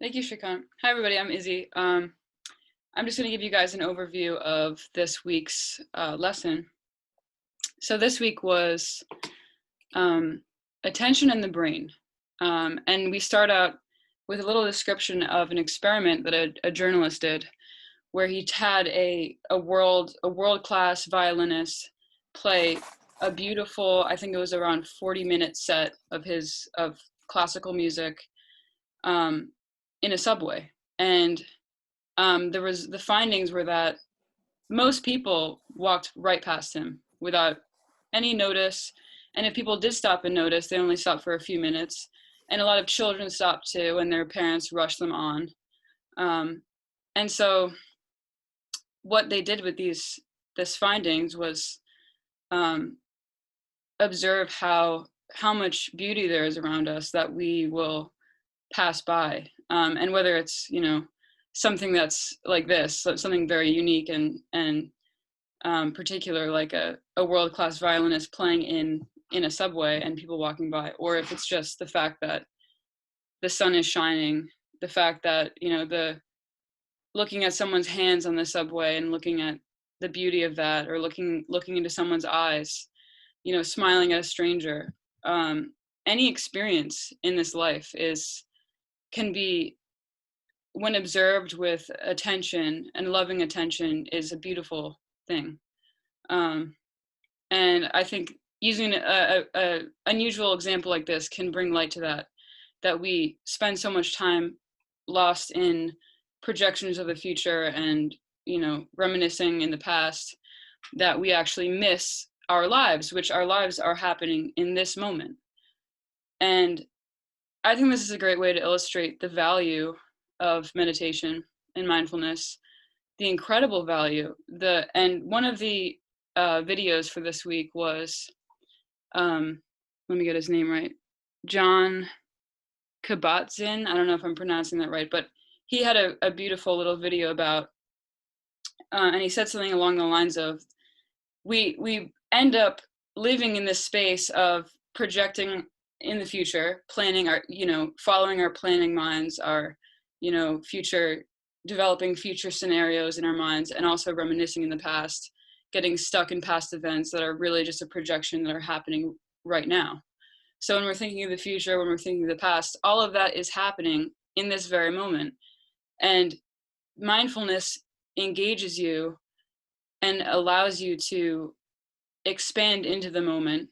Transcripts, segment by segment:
Thank you, Shrikant. Hi, everybody. I'm Izzy. I'm just going to give you guys an overview of this week's lesson. So this week was attention and the brain. And we start out with a little description of an experiment that a journalist did, where he had a world-class violinist play a beautiful, I think it was around 40-minute set of classical music in a subway. And the findings were that most people walked right past him without any notice. And if people did stop and notice, they only stopped for a few minutes. And a lot of children stopped too, and their parents rushed them on. And so what they did with this findings was observe how much beauty there is around us that we will pass by. And whether it's, something that's like this, so something very unique and particular, like a world-class violinist playing in a subway and people walking by, or if it's just the fact that the sun is shining, the fact that, the looking at someone's hands on the subway and looking at the beauty of that, or looking into someone's eyes, smiling at a stranger. Any experience in this life can be, when observed with attention and loving attention, is a beautiful thing. And I think using a unusual example like this can bring light to that we spend so much time lost in projections of the future and, reminiscing in the past, that we actually miss our lives, which our lives are happening in this moment. And I think this is a great way to illustrate the value of meditation and mindfulness, the incredible value. And one of the videos for this week was, let me get his name right, John Kabat-Zinn. I don't know if I'm pronouncing that right, but he had a beautiful little video about, and he said something along the lines of, we end up living in this space of projecting in the future, planning our, following our planning minds, our, developing future scenarios in our minds, and also reminiscing in the past, getting stuck in past events that are really just a projection that are happening right now. So when we're thinking of the future, when we're thinking of the past, all of that is happening in this very moment. And mindfulness engages you and allows you to expand into the moment.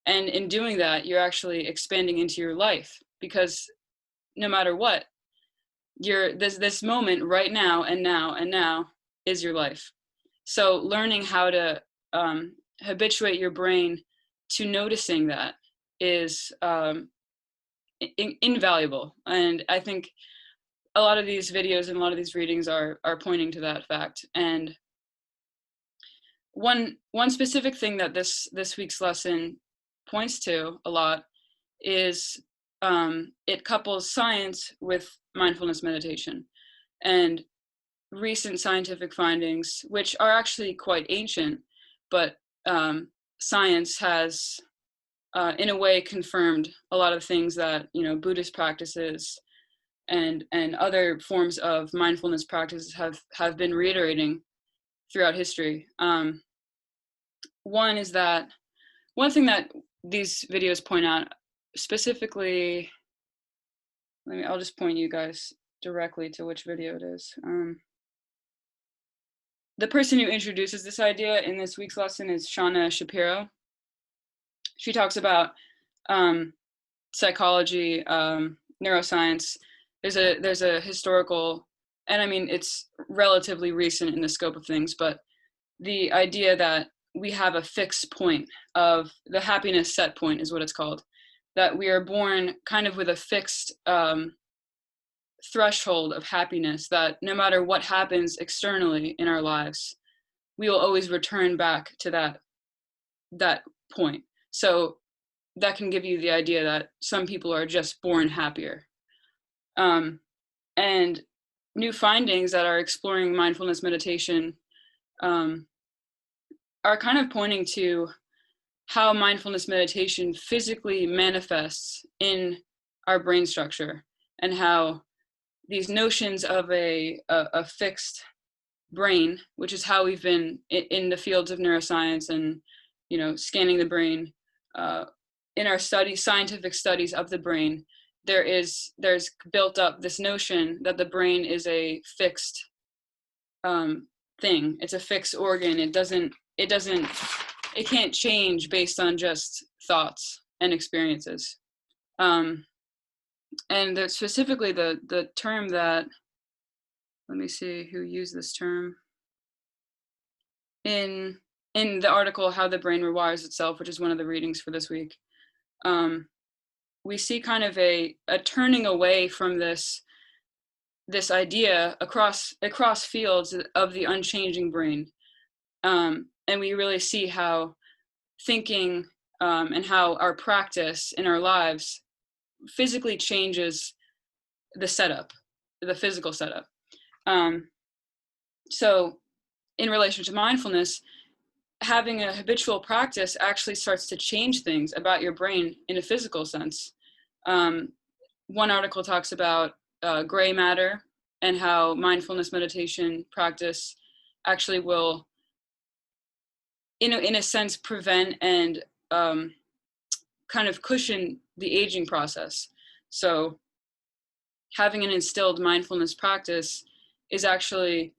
And in doing that, you're actually expanding into your life, because no matter what, this moment right now and now is your life. So learning how to habituate your brain to noticing that is invaluable. And I think a lot of these videos and a lot of these readings are pointing to that fact. And one specific thing that this week's lesson points to a lot is it couples science with mindfulness meditation. And recent scientific findings, which are actually quite ancient, but science has in a way confirmed a lot of things that Buddhist practices and other forms of mindfulness practices have been reiterating throughout history. One is that one thing that these videos point out specifically, I'll just point you guys directly to which video it is. The person who introduces this idea in this week's lesson is Shauna Shapiro. She talks about psychology, neuroscience. There's a historical, and I mean, it's relatively recent in the scope of things, but the idea that we have a fixed point of the happiness set point is what it's called, that we are born kind of with a fixed threshold of happiness, that no matter what happens externally in our lives, we will always return back to that point. So that can give you the idea that some people are just born happier. And new findings that are exploring mindfulness meditation are kind of pointing to how mindfulness meditation physically manifests in our brain structure, and how these notions of a fixed brain, which is how we've been in the fields of neuroscience and, you know, scanning the brain. In our studies, scientific studies of the brain, there's built up this notion that the brain is a fixed thing. It's a fixed organ. It can't change based on just thoughts and experiences. And specifically the term that, let me see who used this term in the article, How the Brain Rewires Itself, which is one of the readings for this week. We see kind of a turning away from this idea across fields of the unchanging brain. And we really see how thinking and how our practice in our lives physically changes the setup, the physical setup. So in relation to mindfulness, having a habitual practice actually starts to change things about your brain in a physical sense. One article talks about gray matter and how mindfulness meditation practice actually will, in a sense, prevent and kind of cushion the aging process. So having an instilled mindfulness practice is actually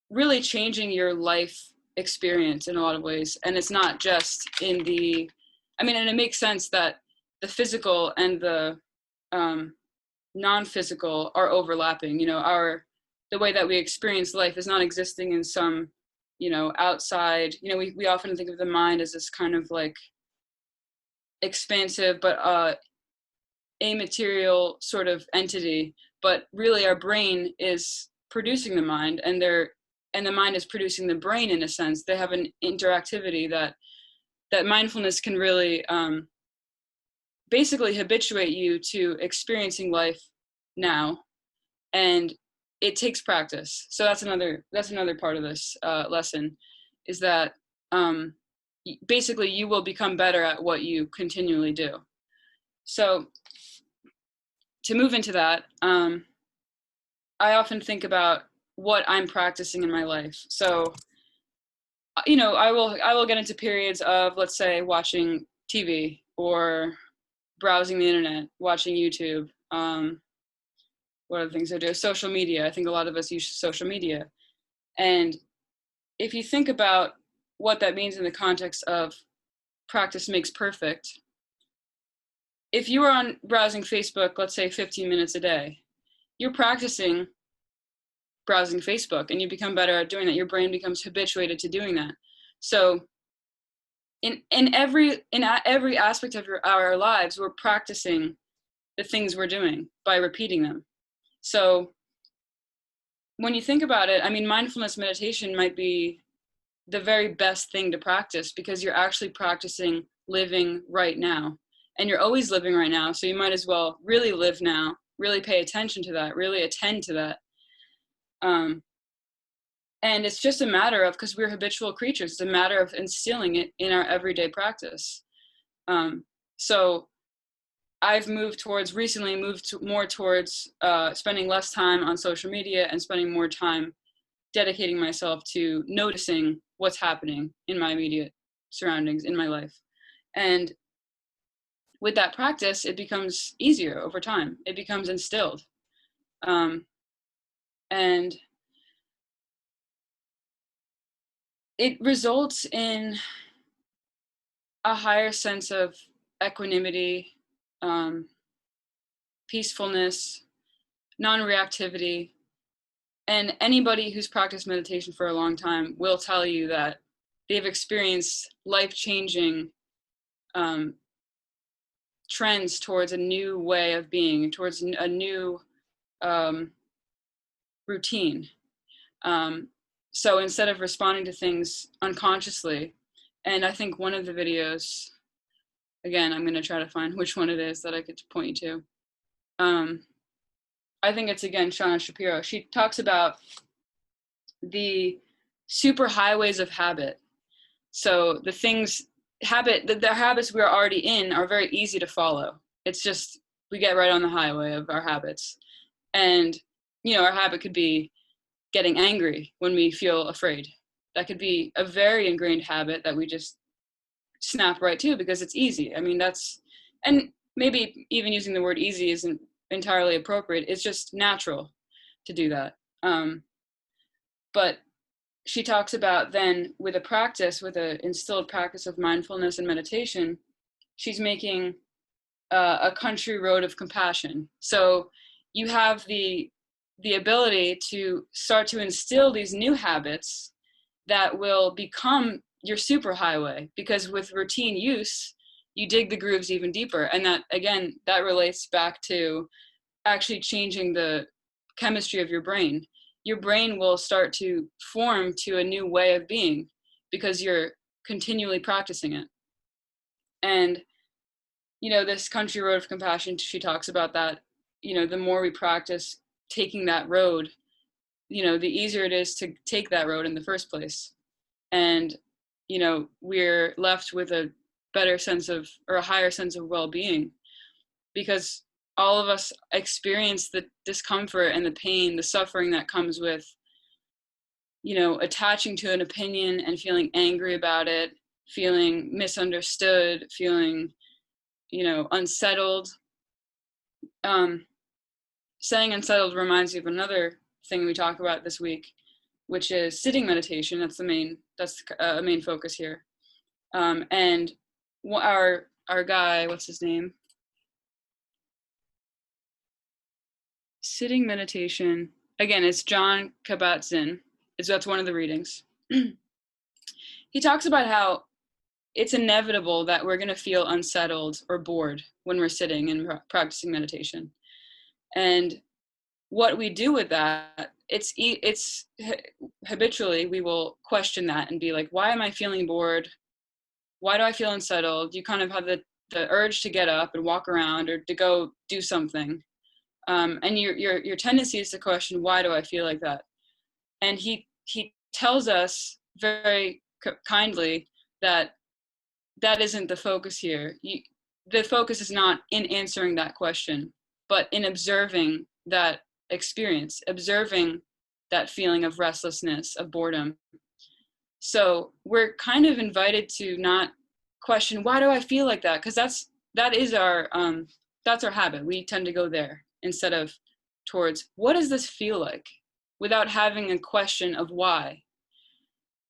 really changing your life experience in a lot of ways. And it's not just and it makes sense that the physical and the non-physical are overlapping. You know, the way that we experience life is not existing in some, you know, outside, you know, we often think of the mind as this kind of like expansive but amaterial sort of entity, but really our brain is producing the mind, and the mind is producing the brain. In a sense, they have an interactivity that mindfulness can really basically habituate you to experiencing life now, and it takes practice. So that's another part of this lesson, is that basically you will become better at what you continually do. So to move into that, I often think about what I'm practicing in my life. So, you know, I will get into periods of, let's say, watching TV or browsing the internet, watching YouTube. What are the things I do? Social media. I think a lot of us use social media. And if you think about what that means in the context of practice makes perfect, if you are on browsing Facebook, let's say 15 minutes a day, you're practicing browsing Facebook, and you become better at doing that. Your brain becomes habituated to doing that. So in every aspect of our lives, we're practicing the things we're doing by repeating them. So when you think about it, I mean, mindfulness meditation might be the very best thing to practice, because you're actually practicing living right now, and you're always living right now. So you might as well really live now, really pay attention to that, really attend to that. And it's just a matter of, because we're habitual creatures, it's a matter of instilling it in our everyday practice. So I've recently moved more towards spending less time on social media and spending more time dedicating myself to noticing what's happening in my immediate surroundings in my life. And with that practice, it becomes easier over time. It becomes instilled. And it results in a higher sense of equanimity, peacefulness, non-reactivity. And anybody who's practiced meditation for a long time will tell you that they've experienced life-changing trends towards a new way of being, towards a new routine. So instead of responding to things unconsciously, and I think one of the videos, again, I'm going to try to find which one it is that I could point you to. I think it's, again, Shauna Shapiro. She talks about the super highways of habit. So the habits we're already in are very easy to follow. It's just, we get right on the highway of our habits. And, our habit could be getting angry when we feel afraid. That could be a very ingrained habit that we just snap right to because it's easy. I mean, and maybe even using the word easy isn't entirely appropriate. It's just natural to do that. But she talks about then with an instilled practice of mindfulness and meditation, she's making a country road of compassion. So you have the ability to start to instill these new habits that will become your superhighway, because with routine use, you dig the grooves even deeper. And that, again, that relates back to actually changing the chemistry of your brain. Your brain will start to form to a new way of being because you're continually practicing it. And, this country road of compassion, she talks about that, the more we practice taking that road, the easier it is to take that road in the first place. And, we're left with a better sense of, or a higher sense of well-being, because all of us experience the discomfort and the pain, the suffering that comes with, attaching to an opinion and feeling angry about it, feeling misunderstood, feeling, unsettled. Saying unsettled reminds me of another thing we talk about this week, which is sitting meditation. That's a main focus here. And our guy, what's his name? Sitting meditation. Again, it's John Kabat-Zinn. That's one of the readings. He talks about how it's inevitable that we're going to feel unsettled or bored when we're sitting and practicing meditation. And what we do with that, it's habitually we will question that and be like, why am I feeling bored? Why do I feel unsettled? You kind of have the urge to get up and walk around or to go do something. And your tendency is to question, why do I feel like that? And he tells us very kindly that isn't the focus here. The focus is not in answering that question, but in observing that experience, observing that feeling of restlessness, of boredom. So we're kind of invited to not question, why do I feel like that? Because that's our habit. We tend to go there instead of towards, what does this feel like, without having a question of why.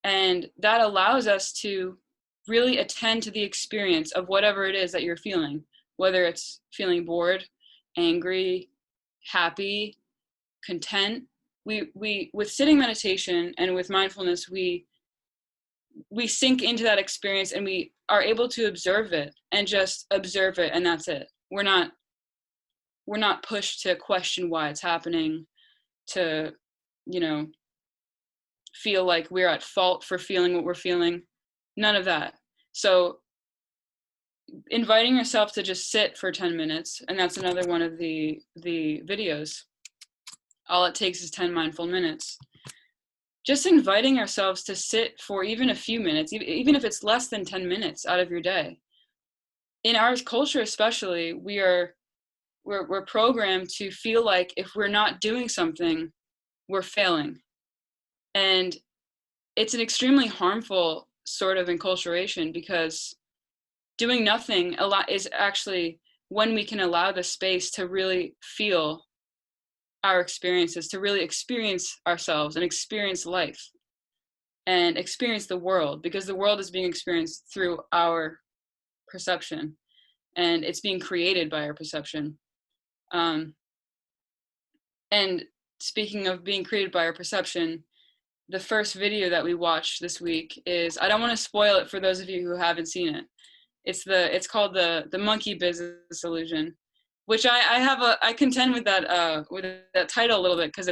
And that allows us to really attend to the experience of whatever it is that you're feeling, whether it's feeling bored, angry, happy, content. We with sitting meditation and with mindfulness, we sink into that experience and we are able to observe it and just observe it, and that's it. We're not pushed to question why it's happening, to, feel like we're at fault for feeling what we're feeling. None of that. So inviting yourself to just sit for 10 minutes, and that's another one of the videos. All it takes is 10 mindful minutes. Just inviting ourselves to sit for even a few minutes, even if it's less than 10 minutes out of your day. In our culture especially, we're programmed to feel like if we're not doing something, we're failing. And it's an extremely harmful sort of enculturation, because doing nothing is actually when we can allow the space to really feel our experiences, to really experience ourselves and experience life and experience the world, because the world is being experienced through our perception and it's being created by our perception. And speaking of being created by our perception, the first video that we watched this week is, I don't want to spoil it for those of you who haven't seen it. It's called the monkey business illusion, which I contend with that title a little bit, because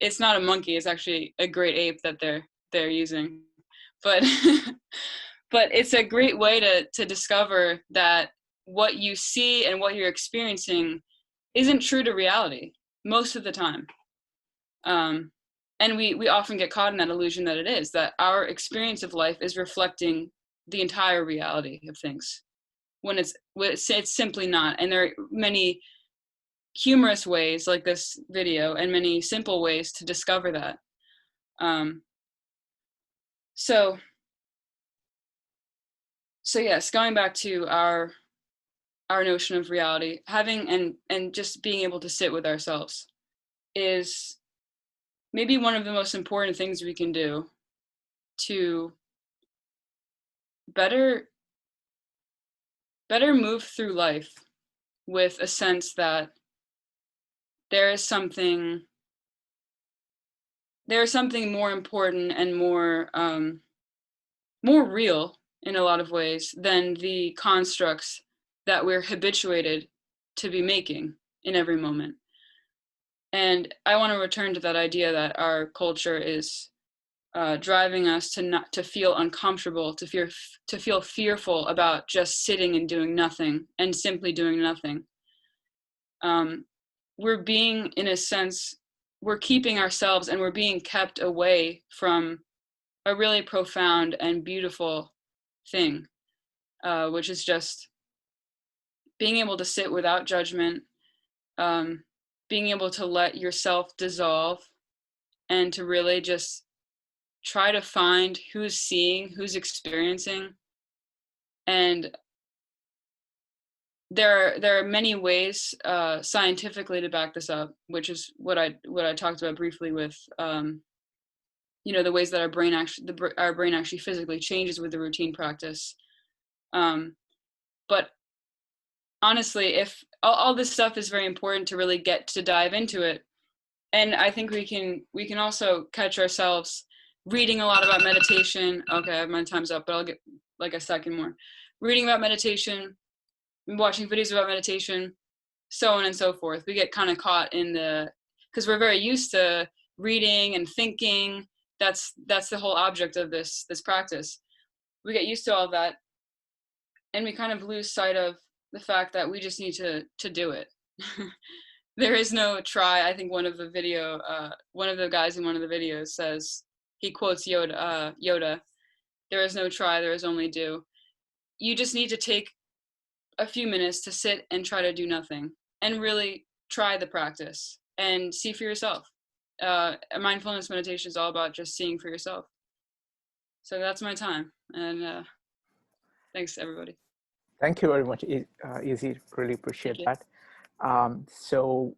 it's not a monkey, it's actually a great ape that they're using. But but it's a great way to discover that what you see and what you're experiencing isn't true to reality most of the time. And we often get caught in that illusion that it is, that our experience of life is reflecting the entire reality of things, when it's simply not. And there are many humorous ways like this video and many simple ways to discover that. So yes, going back to our notion of reality, having and just being able to sit with ourselves is maybe one of the most important things we can do to better move through life with a sense that there is something more important and more real in a lot of ways than the constructs that we're habituated to be making in every moment. And I want to return to that idea that our culture is driving us to feel uncomfortable, to feel fearful about just sitting and doing nothing and simply doing nothing. We're being, in a sense, we're keeping ourselves and we're being kept away from a really profound and beautiful thing, which is just being able to sit without judgment, being able to let yourself dissolve and to really just try to find who's seeing, who's experiencing. And there are many ways scientifically to back this up, which is what I talked about briefly with the ways that our brain actually physically changes with the routine practice. But honestly, if all this stuff is very important to really get to dive into it, and I think we can also catch ourselves reading a lot about meditation. Okay, my time's up, but I'll get like a second more. Reading about meditation, watching videos about meditation, so on and so forth. We get kind of caught in because we're very used to reading and thinking. That's the whole object of this practice. We get used to all that, and we kind of lose sight of the fact that we just need to do it. There is no try. I think one of the guys in one of the videos says, he quotes Yoda, there is no try, there is only do. You just need to take a few minutes to sit and try to do nothing and really try the practice and see for yourself. Mindfulness meditation is all about just seeing for yourself. So that's my time, and thanks everybody. Thank you very much, Izzy. Really appreciate that. So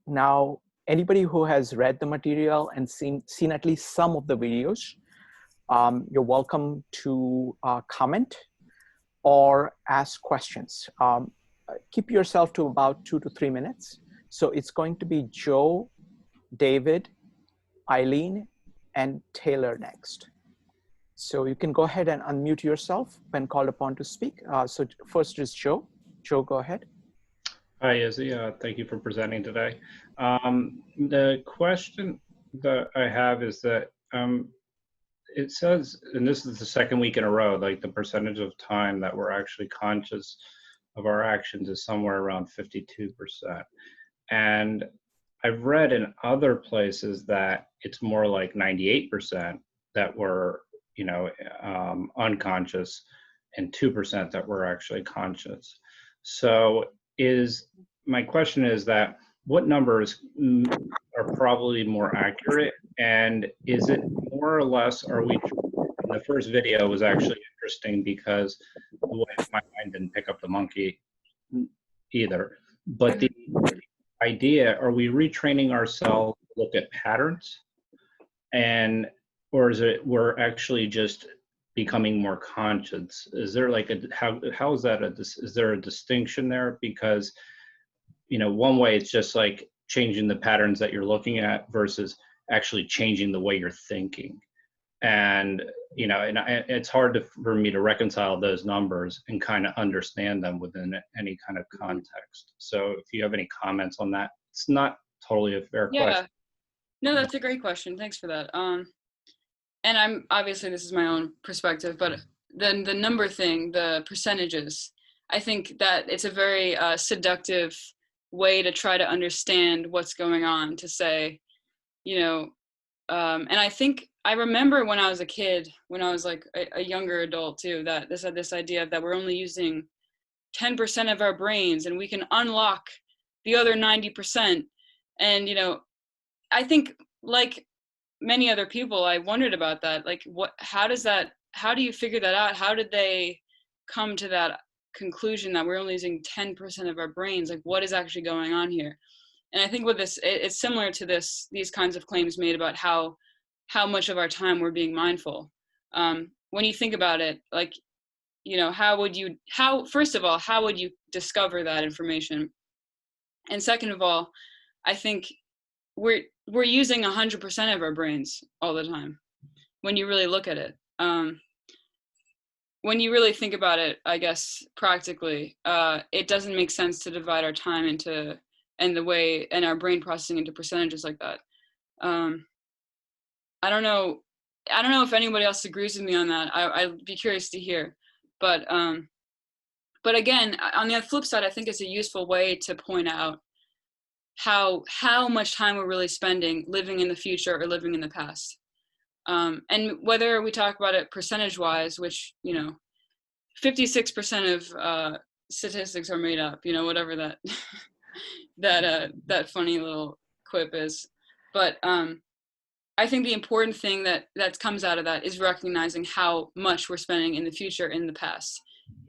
now anybody who has read the material and seen at least some of the videos, you're welcome to comment or ask questions. Keep yourself to about 2 to 3 minutes. So it's going to be Joe, David, Eileen, and Taylor next. So you can go ahead and unmute yourself when called upon to speak. So first is Joe. Joe, go ahead. Hi, Izzy. Thank you for presenting today. The question that I have is that it says, and this is the second week in a row, like the percentage of time that we're actually conscious of our actions is somewhere around 52%. And I've read in other places that it's more like 98% that we're, unconscious, and 2% that we're actually conscious. So my question is that what numbers are probably more accurate, and is it more or less, the first video was actually interesting because the way my mind didn't pick up the monkey either, but the idea, are we retraining ourselves to look at patterns, or is it we're actually just becoming more conscious? Is there like how is that is there a distinction there? Because one way it's just like changing the patterns that you're looking at versus actually changing the way you're thinking, and it's hard for me to reconcile those numbers and kind of understand them within any kind of context. So if you have any comments on that. It's not totally a fair question. No, that's a great question. Thanks for that. And I'm obviously, this is my own perspective, but then the number thing, the percentages, I think that it's a very seductive way to try to understand what's going on, to say, and I think I remember when I was a kid, when I was like a younger adult too, that this idea that we're only using 10% of our brains and we can unlock the other 90%. And, I think like many other people, I wondered about that. Like, how do you figure that out? How did they come to that conclusion that we're only using 10% of our brains? Like, what is actually going on here? And I think with this, it's similar to these kinds of claims made about how much of our time we're being mindful. When you think about it, like, first of all, how would you discover that information? And second of all, I think we're using 100% of our brains all the time when you really look at it. When you really think about it, I guess practically, it doesn't make sense to divide our time into and our brain processing into percentages like that. I don't know if anybody else agrees with me on that. I'd be curious to hear. But again, on the flip side, I think it's a useful way to point out how much time we're really spending living in the future or living in the past. And whether we talk about it percentage-wise, which 56% of statistics are made up, whatever that that funny little quip is. But I think the important thing that comes out of that is recognizing how much we're spending in the future in the past.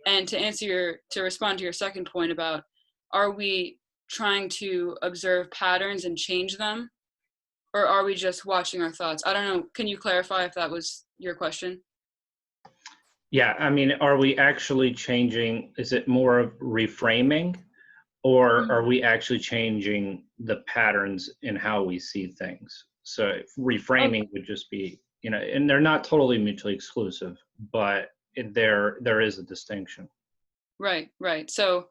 And to respond to your second point about, are we trying to observe patterns and change them, or are we just watching our thoughts? I don't know. Can you clarify if that was your question? Yeah, I mean, are we actually changing? Is it more of reframing, or are we actually changing the patterns in how we see things? So reframing would just be, and they're not totally mutually exclusive, but there is a distinction. Right. So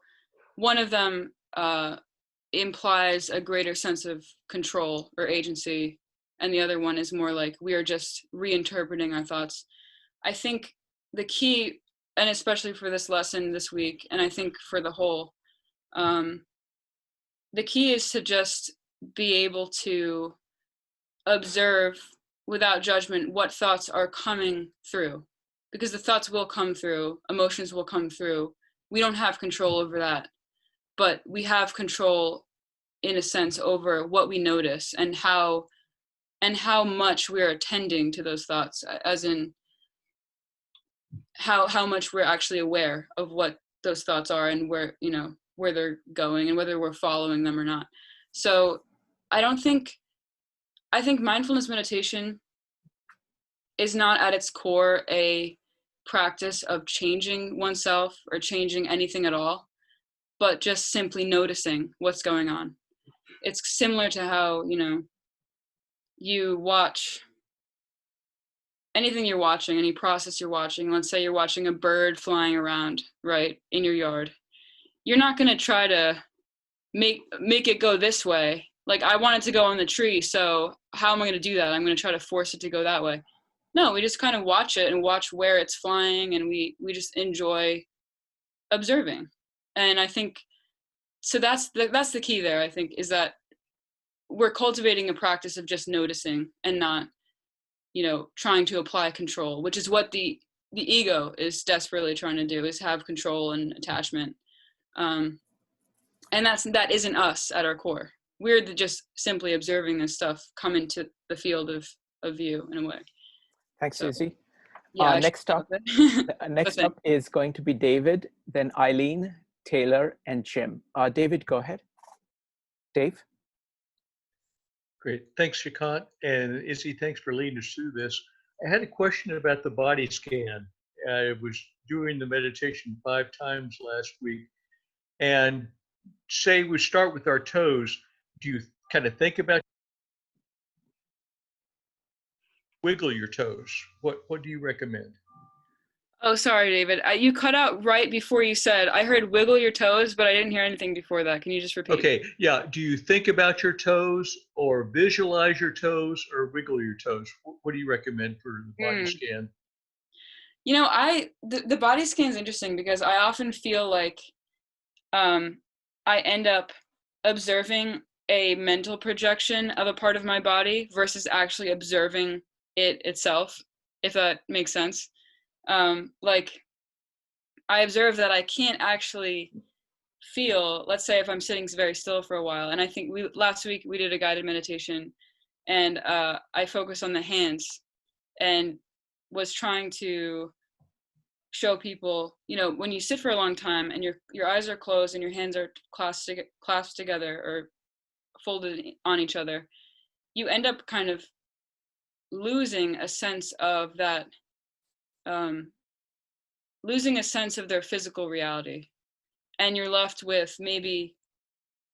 one of them implies a greater sense of control or agency, and the other one is more like we are just reinterpreting our thoughts. I think the key, and especially for this lesson this week, and I think for the whole, the key is to just be able to observe without judgment what thoughts are coming through, because the thoughts will come through, emotions will come through. We don't have control over that, but we have control in a sense over what we notice and how much we're attending to those thoughts, as in how much we're actually aware of what those thoughts are and where they're going and whether we're following them or not. So I think mindfulness meditation is not at its core a practice of changing oneself or changing anything at all, but just simply noticing what's going on. It's similar to how, you watch anything you're watching, any process you're watching. Let's say you're watching a bird flying around, right, in your yard. You're not going to try to make it go this way. Like, I want it to go on the tree, so how am I going to do that? I'm going to try to force it to go that way. No, we just kind of watch it and watch where it's flying, and we just enjoy observing. And I think, so that's the key there, I think, is that we're cultivating a practice of just noticing and not, trying to apply control, which is what the ego is desperately trying to do, is have control and attachment. And that isn't us at our core. We're just simply observing this stuff come into the field of view in a way. Thanks, Susie. Yeah, next up is going to be David, then Eileen, Taylor, and Jim. David, go ahead. Dave? Great. Thanks, Shrikant. And Izzy, thanks for leading us through this. I had a question about the body scan. I was doing the meditation 5 times last week. And say we start with our toes, do you kind of think about wiggle your toes? What do you recommend? Oh, sorry, David. You cut out right before you said, I heard wiggle your toes, but I didn't hear anything before that. Can you just repeat? Okay, yeah. Do you think about your toes or visualize your toes or wiggle your toes? What do you recommend for the body scan? The body scan is interesting because I often feel like I end up observing a mental projection of a part of my body versus actually observing it itself, if that makes sense. Like, I observe that I can't actually feel, let's say if I'm sitting very still for a while, and I think last week we did a guided meditation, and I focused on the hands and was trying to show people, you know, when you sit for a long time and your eyes are closed and your hands are clasped together or folded on each other, you end up kind of losing a sense of that, losing a sense of their physical reality. And you're left with maybe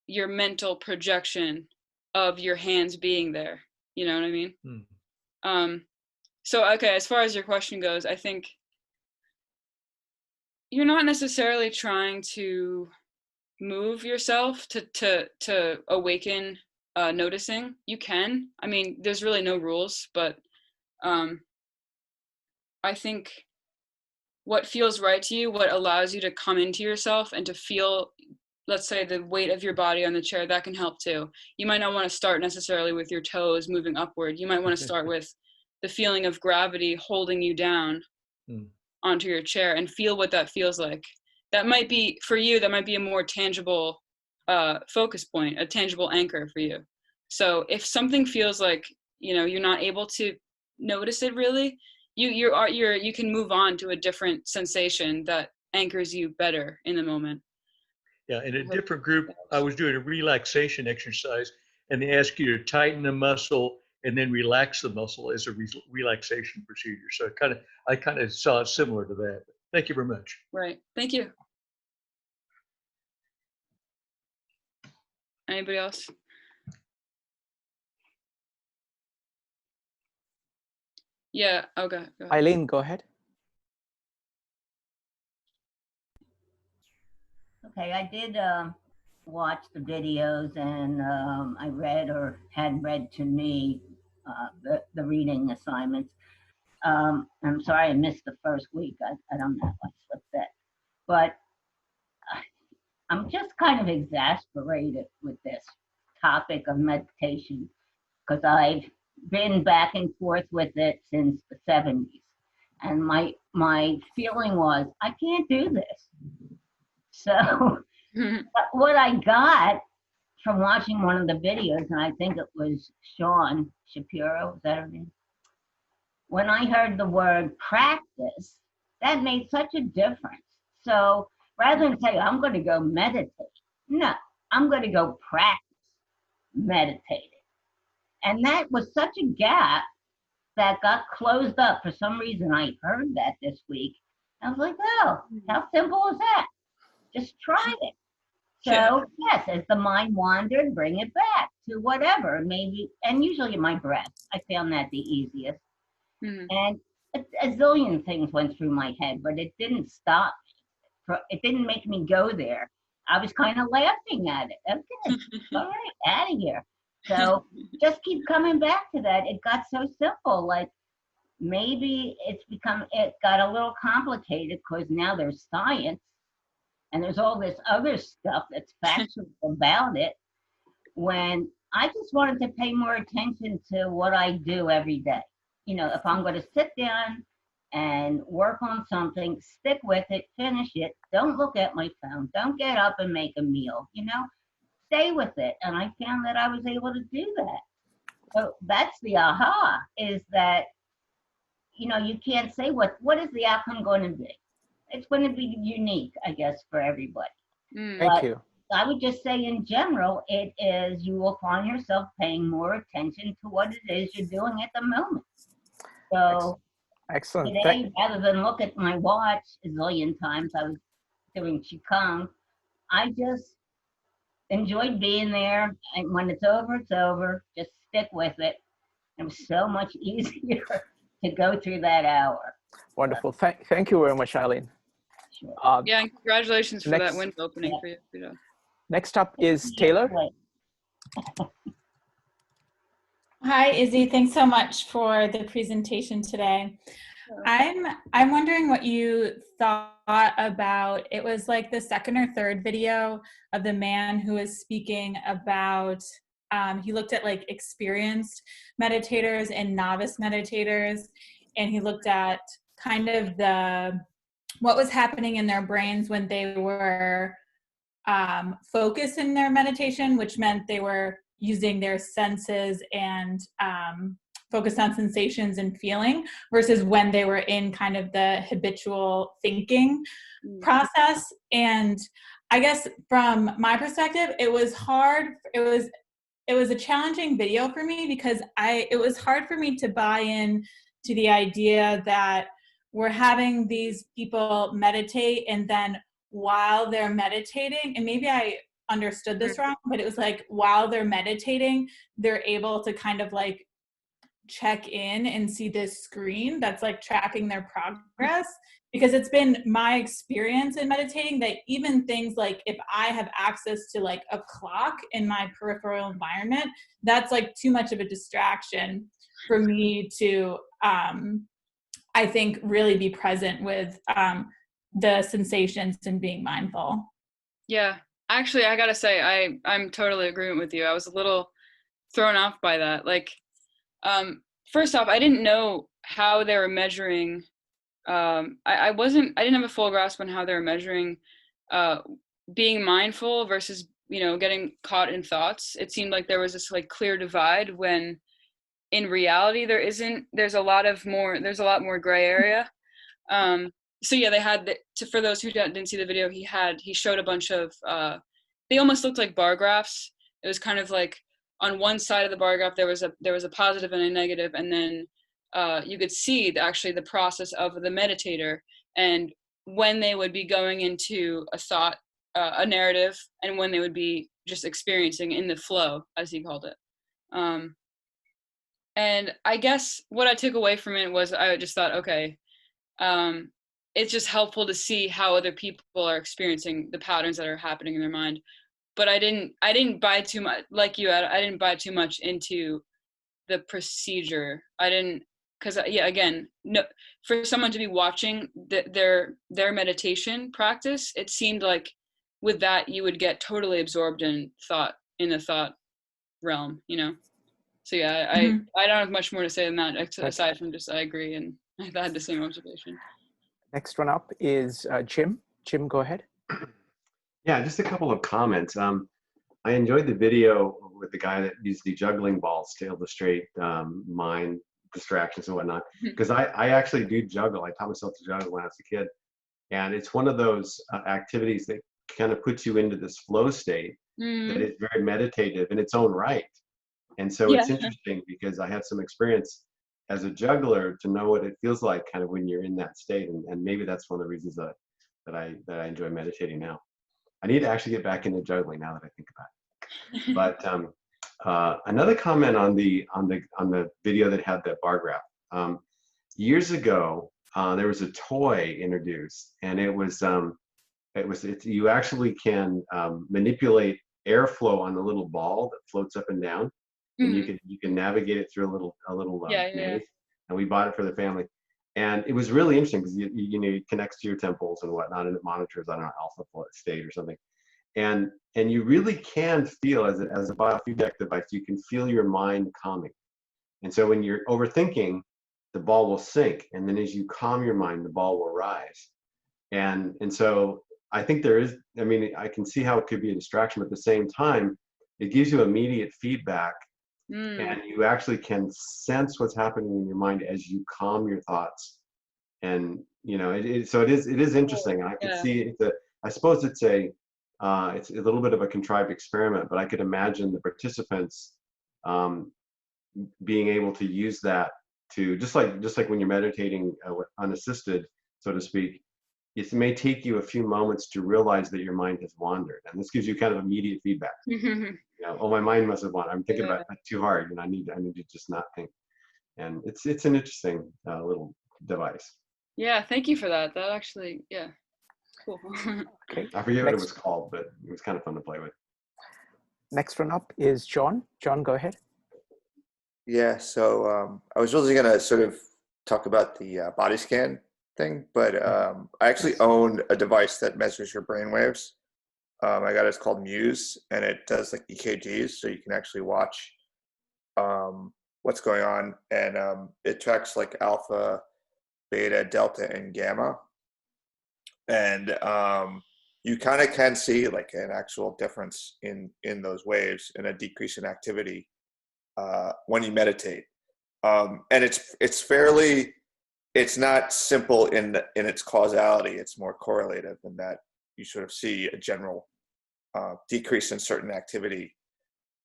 your mental projection of your hands being there. You know what I mean? So, okay, as far as your question goes, I think you're not necessarily trying to move yourself to awaken noticing. You can. I mean, there's really no rules, but I think what feels right to you, what allows you to come into yourself and to feel, let's say, the weight of your body on the chair, that can help too. You might not want to start necessarily with your toes moving upward. You might want to start with the feeling of gravity holding you down onto your chair and feel what that feels like. That might be, for you, that might be a more tangible focus point, a tangible anchor for you. So if something feels like, you know, you're not able to notice it really, you can move on to a different sensation that anchors you better in the moment. Yeah, in a different group, I was doing a relaxation exercise, and they ask you to tighten the muscle and then relax the muscle as a relaxation procedure. So I kind of saw it similar to that. Thank you very much. Right. Thank you. Anybody else? Yeah. Okay. Go ahead. Eileen, go ahead. Okay, I did watch the videos, and I read or had read to me the reading assignments. I'm sorry I missed the first week. I don't know. I slipped that. But I'm just kind of exasperated with this topic of meditation because I've been back and forth with it since the 70s. And my feeling was, I can't do this. So what I got from watching one of the videos, and I think it was Sean Shapiro, is that her name? When I heard the word practice, that made such a difference. So rather than say, I'm going to go meditate, no, I'm going to go practice meditating. And that was such a gap that got closed up. For some reason, I heard that this week. I was like, oh, how simple is that? Just try it. So yes, as the mind wandered, bring it back to whatever, maybe, and usually my breath. I found that the easiest. And a zillion things went through my head, but it didn't stop me. It didn't make me go there. I was kind of laughing at it. Okay, all right, out of here. So just keep coming back to that. It got so simple. Like maybe it got a little complicated because now there's science and there's all this other stuff that's factual about it, when I just wanted to pay more attention to what I do every day. You know, if I'm going to sit down and work on something, stick with it, finish it, don't look at my phone, don't get up and make a meal, you know, stay with it. And I found that I was able to do that. So that's the aha, is that, you know, you can't say what is the outcome going to be. It's going to be unique, I guess, for everybody. Thank you. I would just say in general, it is, you will find yourself paying more attention to what it is you're doing at the moment. So excellent. Today, rather than look at my watch a zillion times, I was doing Qigong. I just enjoyed being there. And when it's over, just stick with it. It was so much easier to go through that hour. Wonderful. Thank you very much, Eileen. Sure. Yeah, and congratulations for that window opening for you. Next up is Taylor. Hi, Izzy. Thanks so much for the presentation today. I'm wondering what you thought about, it was like the second or third video of the man who was speaking about, he looked at like experienced meditators and novice meditators, and he looked at kind of what was happening in their brains when they were focus in their meditation, which meant they were using their senses and focus on sensations and feeling, versus when they were in kind of the habitual thinking process. And I guess from my perspective, it was hard. It was a challenging video for me because it was hard for me to buy in to the idea that we're having these people meditate, and then while they're meditating, and maybe I understood this wrong, but it was like while they're meditating, they're able to kind of like check in and see this screen that's like tracking their progress. Because it's been my experience in meditating that even things like if I have access to like a clock in my peripheral environment, that's like too much of a distraction for me to, I think, really be present with the sensations and being mindful. Yeah, actually, I gotta say, I'm totally agreeing with you. I was a little thrown off by that. Like, first off, I didn't know how they were measuring. I didn't have a full grasp on how they were measuring being mindful versus, getting caught in thoughts. It seemed like there was this like clear divide when in reality there isn't. There's a lot more gray area. So yeah, they had for those who didn't see the video, he showed a bunch of they almost looked like bar graphs. It was kind of like on one side of the bar graph there was a positive and a negative, and then you could see actually the process of the meditator and when they would be going into a thought, a narrative, and when they would be just experiencing in the flow, as he called it. And I guess what I took away from it was I just thought, okay, it's just helpful to see how other people are experiencing the patterns that are happening in their mind. But I didn't buy too much, like you had, I didn't buy too much into the procedure. I didn't, because again, no, for someone to be watching their meditation practice, it seemed like with that you would get totally absorbed in the thought realm, So yeah, I don't have much more to say than that, aside from just I agree, and I had the same observation. Next one up is Jim. Jim, go ahead. Yeah, just a couple of comments. I enjoyed the video with the guy that used the juggling balls to illustrate mind distractions and whatnot, because I actually do juggle. I taught myself to juggle when I was a kid, and it's one of those activities that kind of puts you into this flow state that is very meditative in its own right. And so it's interesting because I had some experience as a juggler to know what it feels like kind of when you're in that state, and maybe that's one of the reasons that I enjoy meditating now. I need to actually get back into juggling now that I think about it. But another comment on the video that had that bar graph. Years ago, there was a toy introduced, and you actually can manipulate airflow on the little ball that floats up and down, and you can navigate it through a little maze. And we bought it for the family, and it was really interesting because it connects to your temples and whatnot, and it monitors, I don't know, alpha state or something. And you really can feel as a biofeedback device, you can feel your mind calming. And so when you're overthinking, the ball will sink, and then as you calm your mind, the ball will rise. And so I think I can see how it could be a distraction, but at the same time, it gives you immediate feedback, and you actually can sense what's happening in your mind as you calm your thoughts. And so it is interesting. And I can see I suppose it's a little bit of a contrived experiment, but I could imagine the participants being able to use that to just like when you're meditating unassisted, so to speak. It may take you a few moments to realize that your mind has wandered, and this gives you kind of immediate feedback. Oh, my mind must have wandered. I'm thinking about that too hard, and I need to just not think. And it's an interesting little device. Yeah, thank you for that. That actually, cool. Okay. I forget what it was called, but it was kind of fun to play with. Next one up is John. John, go ahead. Yeah, so I was really going to sort of talk about the body scan thing, but I actually own a device that measures your brain waves. I got it's called Muse, and it does like EKGs, so you can actually watch what's going on, and it tracks like alpha, beta, delta, and gamma. And you kind of can see like an actual difference in those waves and a decrease in activity when you meditate. And it's not simple in its causality. It's more correlative in that you sort of see a general decrease in certain activity.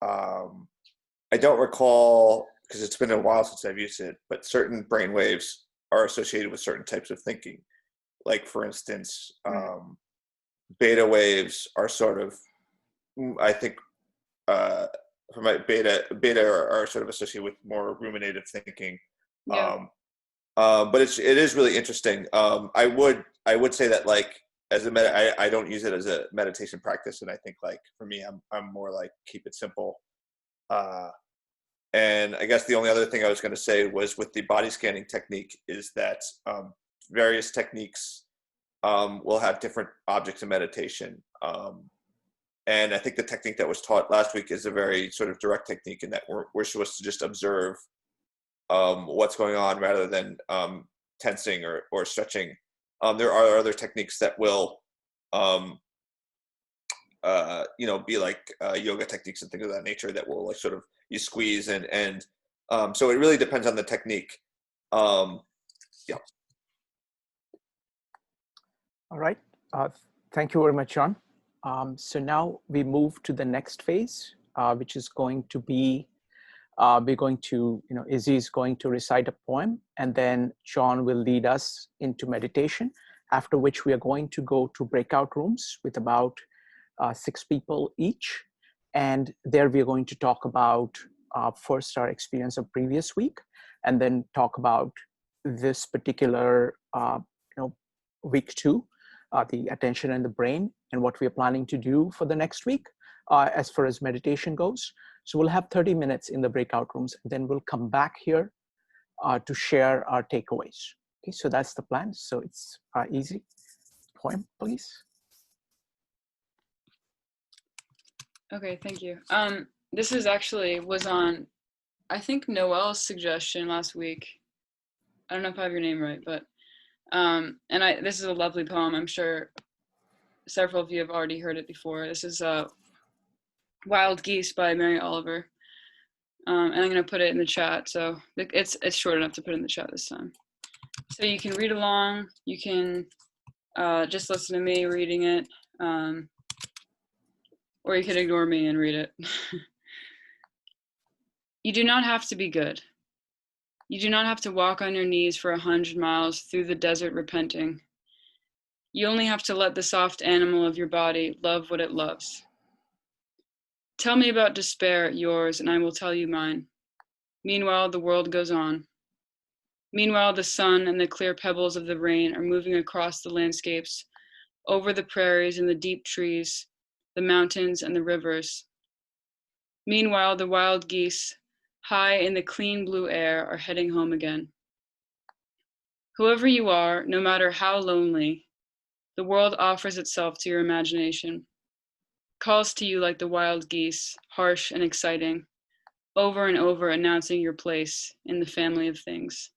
I don't recall, because it's been a while since I've used it, but certain brain waves are associated with certain types of thinking. Like, for instance, beta waves are sort of, I think, for my beta are sort of associated with more ruminative thinking. Yeah. But it is really interesting. I would say that, like, I don't use it as a meditation practice, and I think, like, for me, I'm more like keep it simple. And I guess the only other thing I was going to say was with the body scanning technique is that various techniques will have different objects of meditation. And I think the technique that was taught last week is a very sort of direct technique in that we're supposed to just observe what's going on rather than tensing or stretching. There are other techniques that will, be like yoga techniques and things of that nature that will, like, sort of you squeeze and so it really depends on the technique. Yeah. All right. Thank you very much, John. So now we move to the next phase, which is going to be, Izzy is going to recite a poem, and then John will lead us into meditation, after which we are going to go to breakout rooms with about 6 people each. And there we are going to talk about first our experience of previous week, and then talk about this particular, week 2, the attention and the brain, and what we are planning to do for the next week as far as meditation goes. So we'll have 30 minutes in the breakout rooms, and then we'll come back here to share our takeaways. Okay, so that's the plan. So it's easy. Poem, please. Okay, thank you. This was on, I think, Noel's suggestion last week. I don't know if I have your name right, but this is a lovely poem. I'm sure several of you have already heard it before. This is Wild Geese by Mary Oliver. And I'm going to put it in the chat. So it's short enough to put in the chat this time. So you can read along. You can just listen to me reading it. Or you can ignore me and read it. You do not have to be good. You do not have to walk on your knees for 100 miles through the desert repenting. You only have to let the soft animal of your body love what it loves. Tell me about despair, yours, and I will tell you mine. Meanwhile, the world goes on. Meanwhile, the sun and the clear pebbles of the rain are moving across the landscapes, over the prairies and the deep trees, the mountains and the rivers. Meanwhile, the wild geese, high in the clean blue air, are heading home again. Whoever you are, no matter how lonely, the world offers itself to your imagination, calls to you like the wild geese, harsh and exciting, over and over announcing your place in the family of things.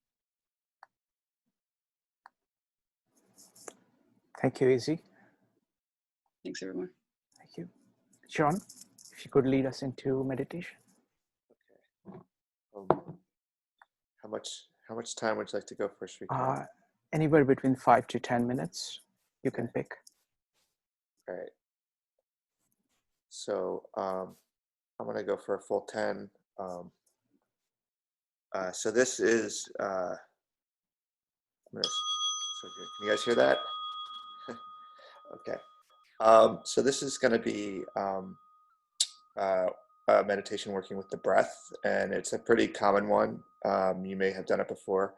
Thank you, Izzy. Thanks, everyone. Thank you. John, if you could lead us into meditation. Okay. How much time would you like to go first? Anywhere between 5 to 10 minutes, you can pick. All right. So I'm going to go for a full 10. So this is, can you guys hear that? Okay. So this is going to be meditation working with the breath, and it's a pretty common one. You may have done it before.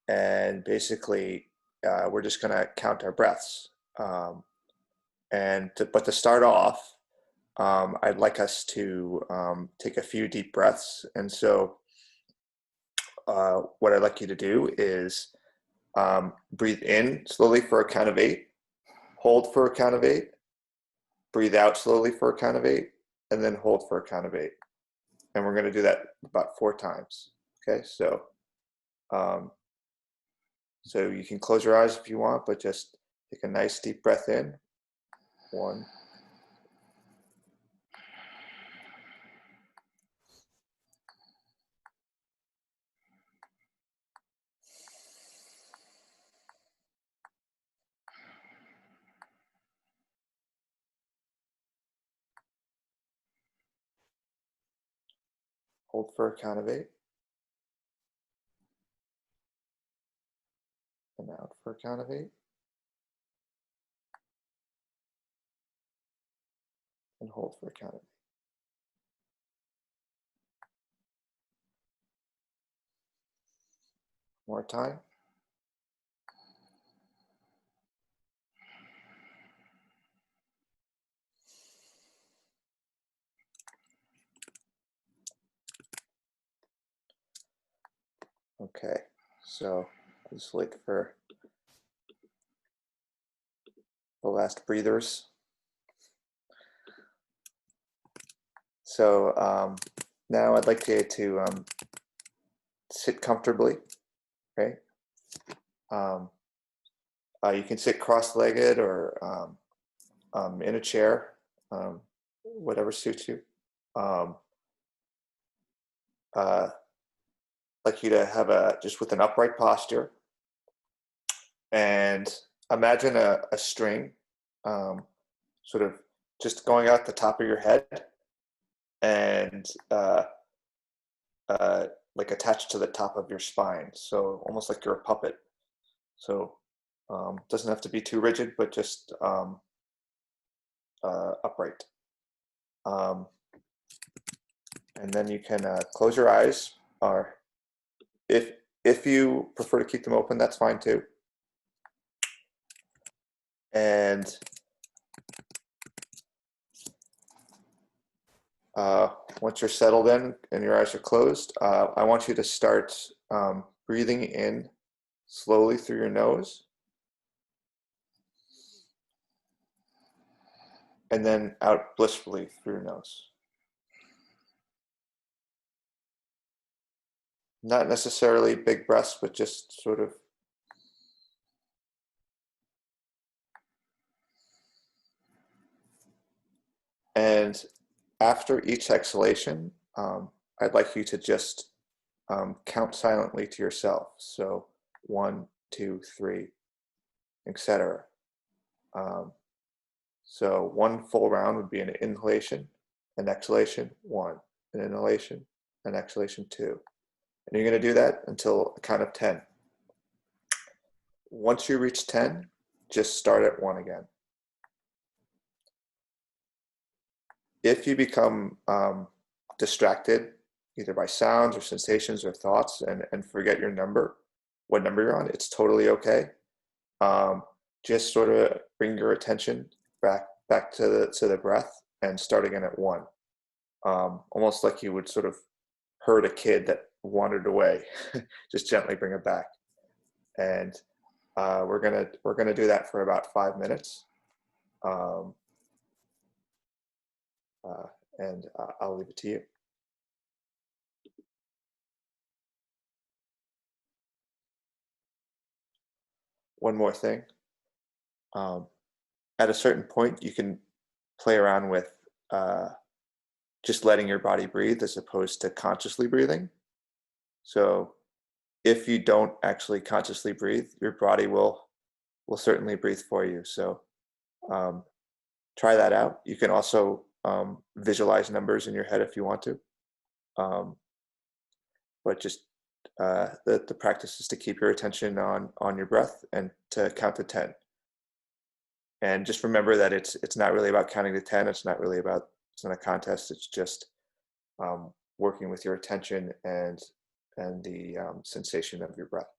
And basically, we're just going to count our breaths. But to start off, I'd like us to take a few deep breaths. And so what I'd like you to do is breathe in slowly for a count of 8, hold for a count of 8, breathe out slowly for a count of 8, and then hold for a count of 8. And we're going to do that about 4 times. Okay, so so you can close your eyes if you want, but just Take a nice deep breath in. 1. Hold for a count of 8. And out for a count of 8. And hold for a count of 8. More time. Okay, so I'll just wait for the last breathers. So now I'd like you to sit comfortably, okay? You can sit cross-legged or in a chair, whatever suits you. Like you to have just with an upright posture, and imagine a string sort of just going out the top of your head and like attached to the top of your spine, so almost like you're a puppet. So doesn't have to be too rigid, but just upright. And then you can close your eyes, or if you prefer to keep them open, that's fine too. And once you're settled in and your eyes are closed, I want you to start breathing in slowly through your nose, and then out blissfully through your nose. Not necessarily big breaths, but just sort of. And after each exhalation, I'd like you to just count silently to yourself. So 1, 2, 3, etc. So one full round would be an inhalation, an exhalation, 1, an inhalation, an exhalation, 2. And you're going to do that until a count of 10. Once you reach 10, just start at 1 again. If you become distracted, either by sounds or sensations or thoughts, and forget what number you're on, it's totally okay. Just sort of bring your attention back to the breath and start again at 1. Almost like you would sort of herd a kid that wandered away. Just gently bring it back. And we're gonna do that for about 5 minutes. And I'll leave it to you. One more thing. At a certain point, you can play around with just letting your body breathe as opposed to consciously breathing. So if you don't actually consciously breathe, your body will certainly breathe for you. So try that out. You can also visualize numbers in your head if you want to. But just the practice is to keep your attention on your breath and to count to 10. And just remember that it's not really about counting to 10. It's not a contest. It's just working with your attention and the sensation of your breath.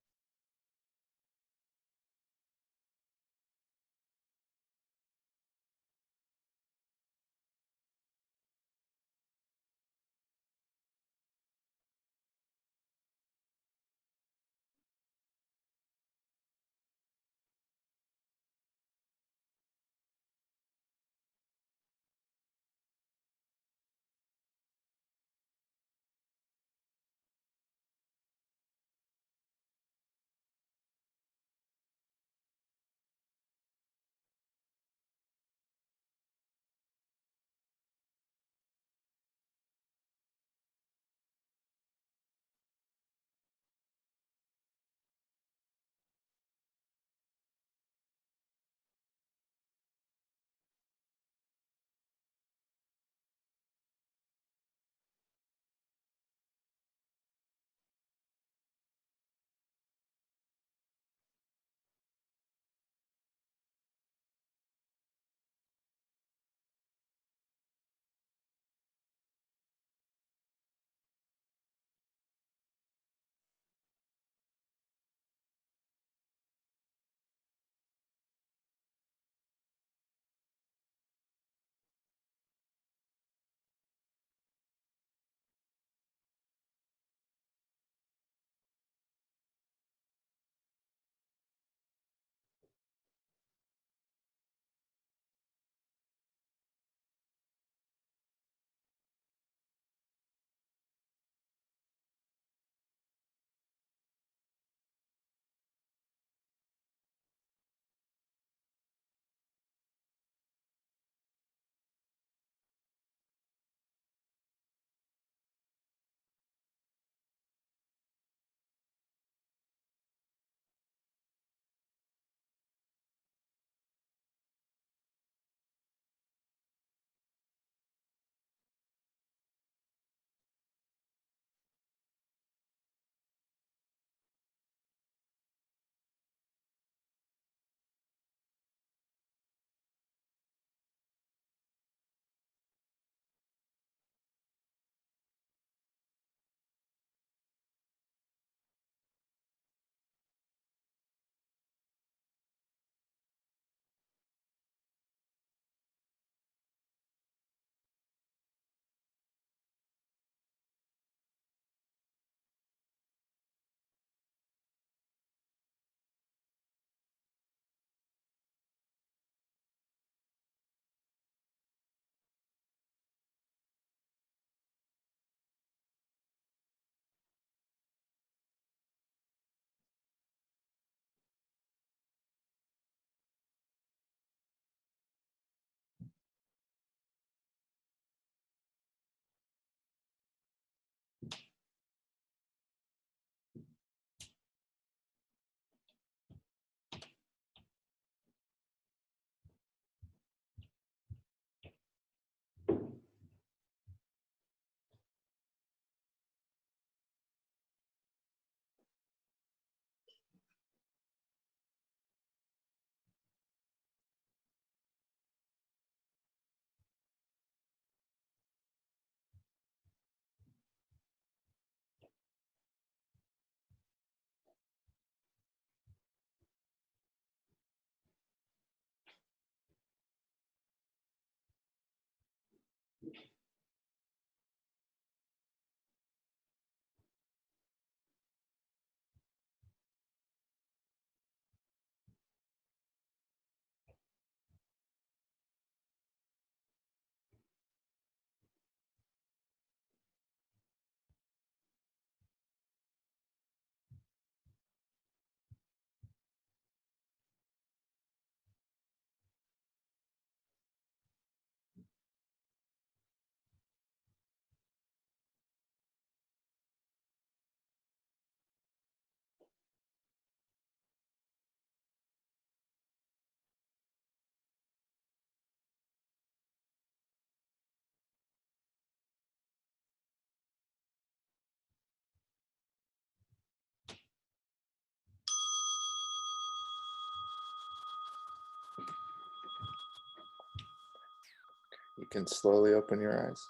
can slowly open your eyes.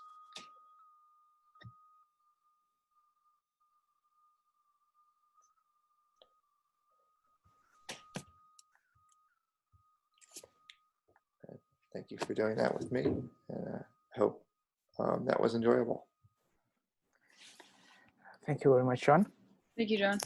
Thank you for doing that with me, and I hope that was enjoyable. Thank you very much, John. Thank you, John.